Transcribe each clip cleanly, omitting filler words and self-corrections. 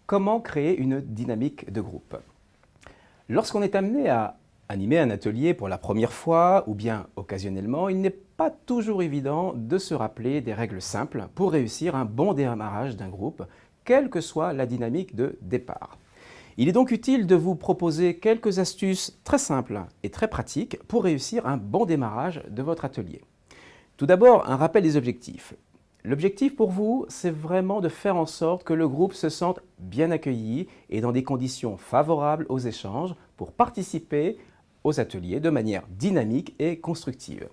Comment créer une dynamique de groupe? Lorsqu'on est amené à animer un atelier pour la première fois ou bien occasionnellement, il n'est pas toujours évident de se rappeler des règles simples pour réussir un bon démarrage d'un groupe, quelle que soit la dynamique de départ. Il est donc utile de vous proposer quelques astuces très simples et très pratiques pour réussir un bon démarrage de votre atelier. Tout d'abord, un rappel des objectifs. L'objectif pour vous, c'est vraiment de faire en sorte que le groupe se sente bien accueilli et dans des conditions favorables aux échanges pour participer aux ateliers de manière dynamique et constructive.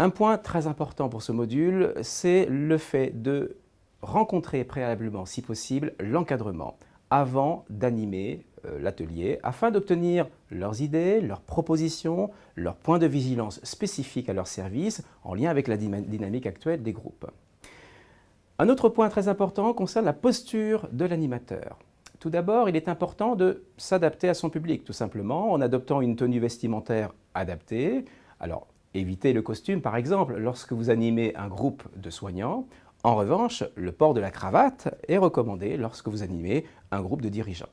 Un point très important pour ce module, c'est le fait de rencontrer préalablement, si possible, l'encadrement avant d'animer l'atelier afin d'obtenir leurs idées, leurs propositions, leurs points de vigilance spécifiques à leur service en lien avec la dynamique actuelle des groupes. Un autre point très important concerne la posture de l'animateur. Tout d'abord, il est important de s'adapter à son public, tout simplement, en adoptant une tenue vestimentaire adaptée. Alors, évitez le costume, par exemple, lorsque vous animez un groupe de soignants. En revanche, le port de la cravate est recommandé lorsque vous animez un groupe de dirigeants.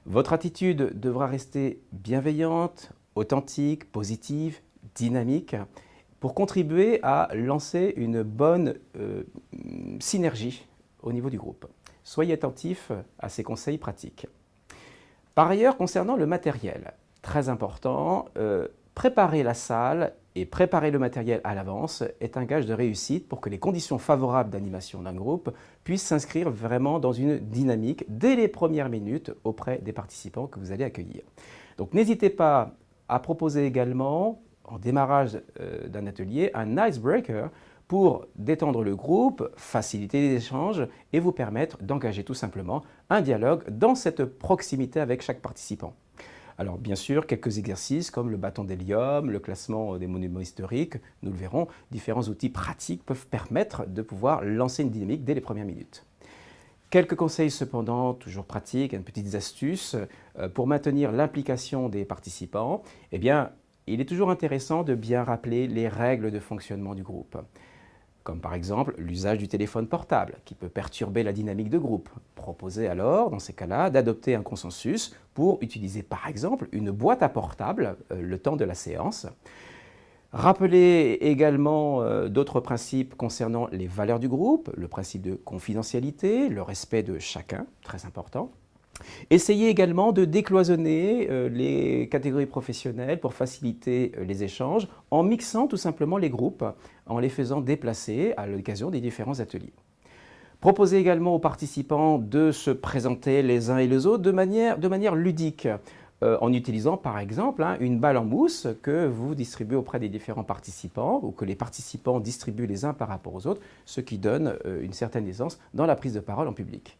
Votre attitude devra rester bienveillante, authentique, positive, dynamique, pour contribuer à lancer une bonne synergie au niveau du groupe. Soyez attentif à ces conseils pratiques. Par ailleurs, concernant le matériel, très important, préparer la salle et préparer le matériel à l'avance est un gage de réussite pour que les conditions favorables d'animation d'un groupe puissent s'inscrire vraiment dans une dynamique dès les premières minutes auprès des participants que vous allez accueillir. Donc n'hésitez pas à proposer également, en démarrage d'un atelier, un icebreaker pour détendre le groupe, faciliter les échanges et vous permettre d'engager tout simplement un dialogue dans cette proximité avec chaque participant. Alors bien sûr, quelques exercices comme le bâton d'hélium, le classement des monuments historiques, nous le verrons, différents outils pratiques peuvent permettre de pouvoir lancer une dynamique dès les premières minutes. Quelques conseils cependant, toujours pratiques, une petite astuce pour maintenir l'implication des participants. Eh bien, il est toujours intéressant de bien rappeler les règles de fonctionnement du groupe, comme par exemple l'usage du téléphone portable, qui peut perturber la dynamique de groupe. Proposez alors, dans ces cas-là, d'adopter un consensus pour utiliser par exemple une boîte à portable le temps de la séance. Rappelez également d'autres principes concernant les valeurs du groupe, le principe de confidentialité, le respect de chacun, très important. Essayez également de décloisonner les catégories professionnelles pour faciliter les échanges en mixant tout simplement les groupes, en les faisant déplacer à l'occasion des différents ateliers. Proposez également aux participants de se présenter les uns et les autres de manière ludique, en utilisant par exemple une balle en mousse que vous distribuez auprès des différents participants ou que les participants distribuent les uns par rapport aux autres, ce qui donne une certaine aisance dans la prise de parole en public.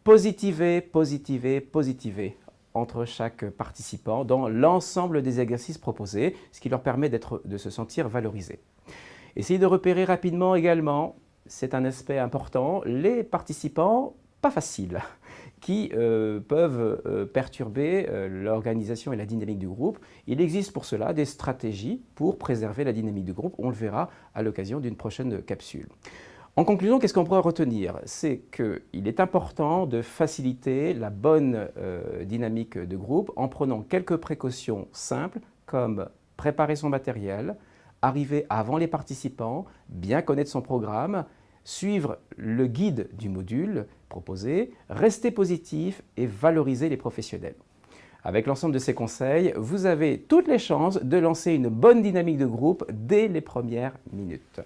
Positivez, positivez, positivez entre chaque participant dans l'ensemble des exercices proposés, ce qui leur permet de se sentir valorisés. Essayez de repérer rapidement également, c'est un aspect important, les participants pas faciles qui peuvent perturber l'organisation et la dynamique du groupe. Il existe pour cela des stratégies pour préserver la dynamique du groupe. On le verra à l'occasion d'une prochaine capsule. En conclusion, qu'est-ce qu'on pourrait retenir? C'est qu'il est important de faciliter la bonne dynamique de groupe en prenant quelques précautions simples comme préparer son matériel, arriver avant les participants, bien connaître son programme, suivre le guide du module proposé, rester positif et valoriser les professionnels. Avec l'ensemble de ces conseils, vous avez toutes les chances de lancer une bonne dynamique de groupe dès les premières minutes.